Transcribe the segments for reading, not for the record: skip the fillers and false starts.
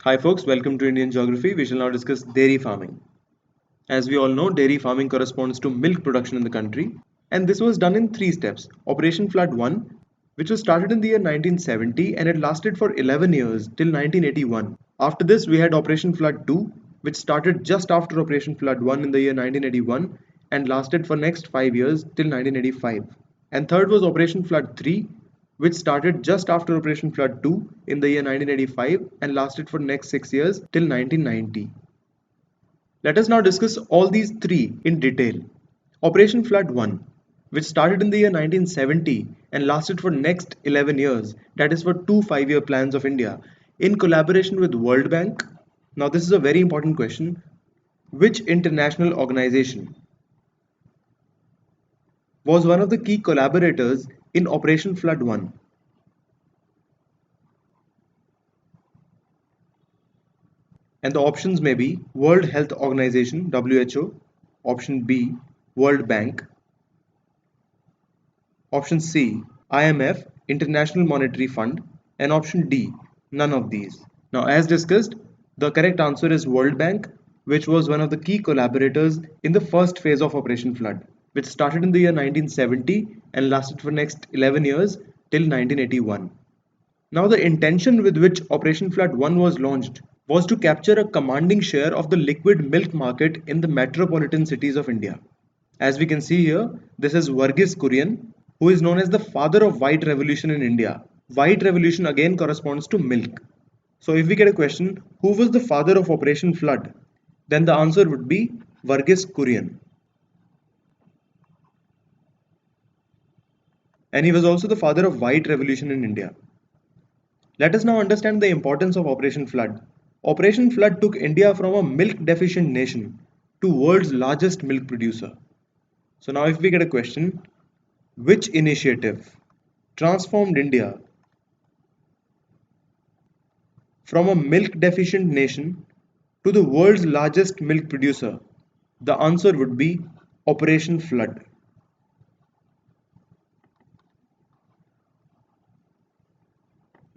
Hi folks, welcome to Indian Geography. We shall now discuss dairy farming. As we all know, dairy farming corresponds to milk production in the country, and this was done in three steps. Operation Flood 1, which was started in the year 1970 and it lasted for 11 years till 1981. After this, we had Operation Flood 2, which started just after Operation Flood 1 in the year 1981 and lasted for next 5 years till 1985. And third was Operation Flood 3, which started just after Operation Flood 2 in the year 1985 and lasted for next 6 years till 1990. Let us now discuss all these three in detail. Operation Flood 1, which started in the year 1970 and lasted for next 11 years, that is for two 5-year plans of India, in collaboration with World Bank. Now this is a very important question. Which international organization was one of the key collaborators in Operation Flood 1? And the options may be World Health Organization (WHO), option B World Bank, option C IMF International Monetary Fund, and option D none of these. Now as discussed, the correct answer is World Bank, which was one of the key collaborators in the first phase of Operation Flood, which started in the year 1970 and lasted for next 11 years till 1981. Now the intention with which Operation Flood 1 was launched was to capture a commanding share of the liquid milk market in the metropolitan cities of India. As we can see here, this is Verghese Kurian, who is known as the father of white revolution in India. White revolution again corresponds to milk. So if we get a question, who was the father of Operation Flood? Then the answer would be Verghese Kurian. And he was also the father of white revolution in India. Let us now understand the importance of Operation Flood. Operation Flood took India from a milk deficient nation to world's largest milk producer. So now if we get a question, which initiative transformed India from a milk deficient nation to the world's largest milk producer? The answer would be Operation Flood.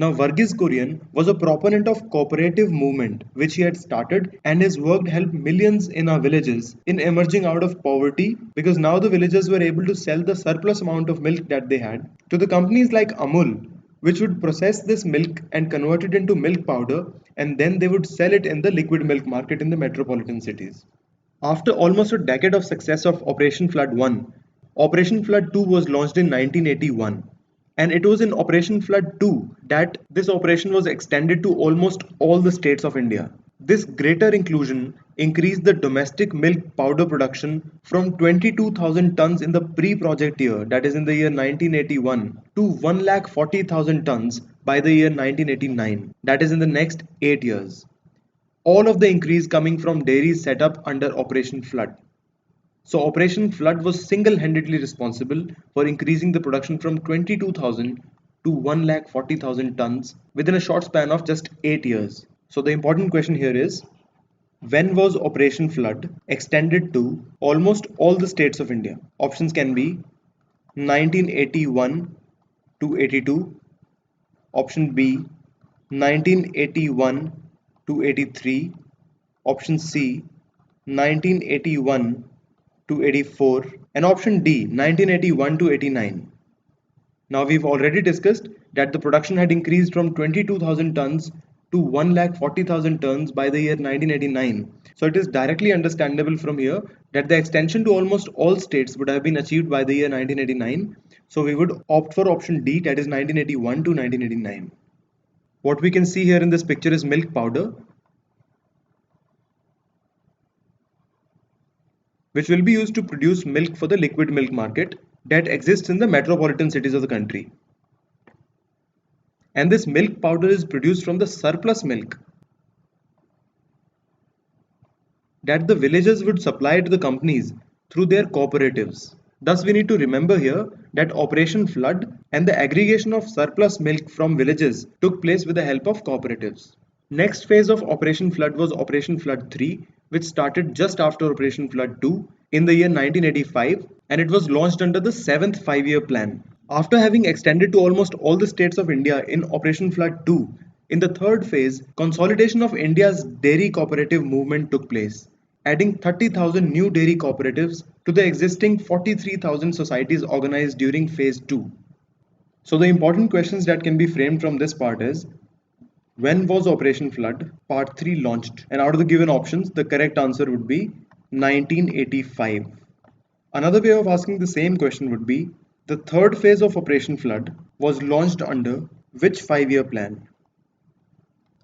Now, Verghese Kurian was a proponent of cooperative movement which he had started, and his work helped millions in our villages in emerging out of poverty, because now the villagers were able to sell the surplus amount of milk that they had to the companies like Amul, which would process this milk and convert it into milk powder, and then they would sell it in the liquid milk market in the metropolitan cities. After almost a decade of success of Operation Flood 1, Operation Flood 2 was launched in 1981. And it was in Operation Flood 2 that this operation was extended to almost all the states of India. This greater inclusion increased the domestic milk powder production from 22,000 tons in the pre-project year, that is in the year 1981, to 1,40,000 tons by the year 1989, that is in the next 8 years. All of the increase coming from dairies set up under Operation Flood. So Operation Flood was single-handedly responsible for increasing the production from 22,000 to 1,40,000 tons within a short span of just 8 years. So the important question here is, when was Operation Flood extended to almost all the states of India? Options can be 1981 to 82, option B 1981 to 83, option C 1981 to 84, and option D 1981 to 89. Now we've already discussed that the production had increased from 22,000 tons to 1,40,000 tons by the year 1989. So it is directly understandable from here that the extension to almost all states would have been achieved by the year 1989. So we would opt for option D, that is 1981 to 1989. What we can see here in this picture is milk powder, which will be used to produce milk for the liquid milk market that exists in the metropolitan cities of the country. And this milk powder is produced from the surplus milk that the villagers would supply to the companies through their cooperatives. Thus, we need to remember here that Operation Flood and the aggregation of surplus milk from villages took place with the help of cooperatives. Next phase of Operation Flood was Operation Flood 3, which started just after Operation Flood 2 in the year 1985, and it was launched under the 7th 5-year plan. After having extended to almost all the states of India in Operation Flood 2, In the third phase, consolidation of India's dairy cooperative movement took place, adding 30,000 new dairy cooperatives to the existing 43,000 societies organized during phase 2. So the important questions that can be framed from this part is, when was Operation Flood Part 3 launched? And out of the given options, the correct answer would be 1985. Another way of asking the same question would be, the third phase of Operation Flood was launched under which 5-year plan?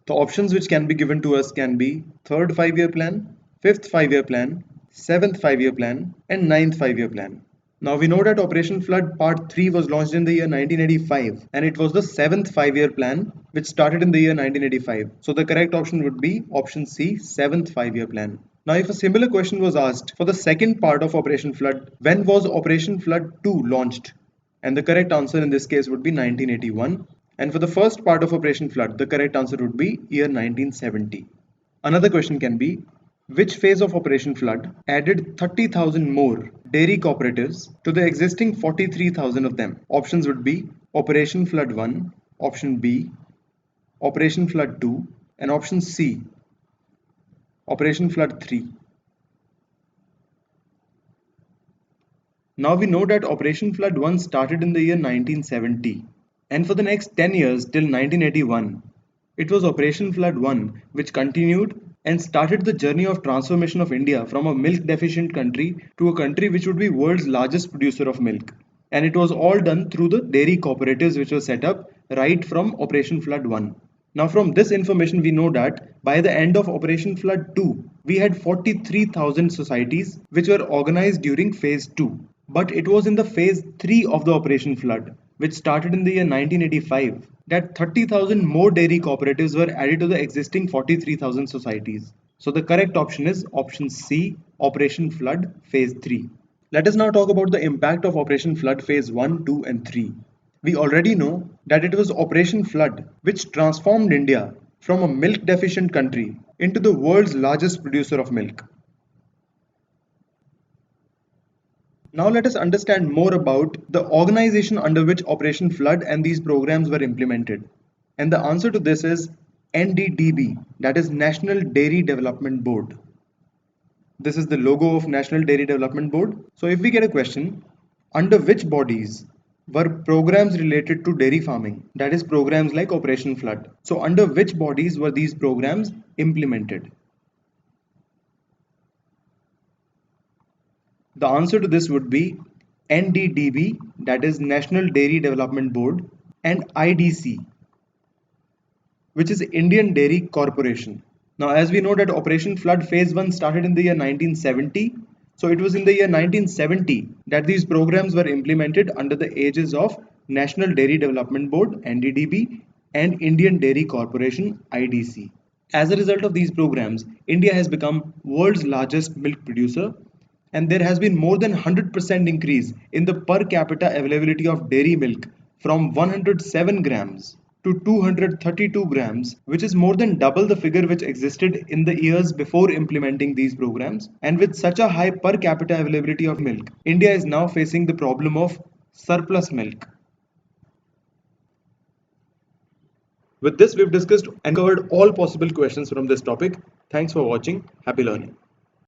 The options which can be given to us can be third 5-year plan, fifth 5-year plan, seventh 5-year plan, and ninth 5-year plan. Now we know that Operation Flood Part 3 was launched in the year 1985 and it was the seventh 5-year plan which started in the year 1985. So the correct option would be option C, seventh 5-year plan. Now if a similar question was asked for the second part of Operation Flood, when was Operation Flood 2 launched? And the correct answer in this case would be 1981. And for the first part of Operation Flood, the correct answer would be year 1970. Another question can be, which phase of Operation Flood added 30,000 more dairy cooperatives to the existing 43,000 of them? Options would be Operation Flood 1, option B, Operation Flood 2, and option C, Operation Flood 3. Now we know that Operation Flood 1 started in the year 1970, and for the next 10 years till 1981, it was Operation Flood 1 which continued and started the journey of transformation of India from a milk deficient country to a country which would be world's largest producer of milk. And it was all done through the dairy cooperatives which were set up right from Operation Flood 1. Now from this information we know that by the end of Operation Flood 2, we had 43,000 societies which were organized during phase 2. But it was in the phase 3 of the Operation Flood, which started in the year 1985, that 30,000 more dairy cooperatives were added to the existing 43,000 societies. So the correct option is option C, Operation Flood phase 3. Let us now talk about the impact of Operation Flood phase 1, 2 and 3. We already know that it was Operation Flood which transformed India from a milk deficient country into the world's largest producer of milk. Now let us understand more about the organization under which Operation Flood and these programs were implemented. And the answer to this is NDDB, that is National Dairy Development Board. This is the logo of National Dairy Development Board. So if we get a question, under which bodies were programs related to dairy farming, that is programs like Operation Flood. So under which bodies were these programs implemented? The answer to this would be NDDB, that is National Dairy Development Board, and IDC, which is Indian Dairy Corporation. Now, as we know that Operation Flood Phase 1 started in the year 1970, so it was in the year 1970 that these programs were implemented under the aegis of National Dairy Development Board, NDDB, and Indian Dairy Corporation, IDC. As a result of these programs, India has become world's largest milk producer, and there has been more than 100% increase in the per capita availability of dairy milk from 107 grams to 232 grams, which is more than double the figure which existed in the years before implementing these programs. And with such a high per capita availability of milk, India is now facing the problem of surplus milk. With this, we've discussed and covered all possible questions from this topic. Thanks for watching. Happy learning.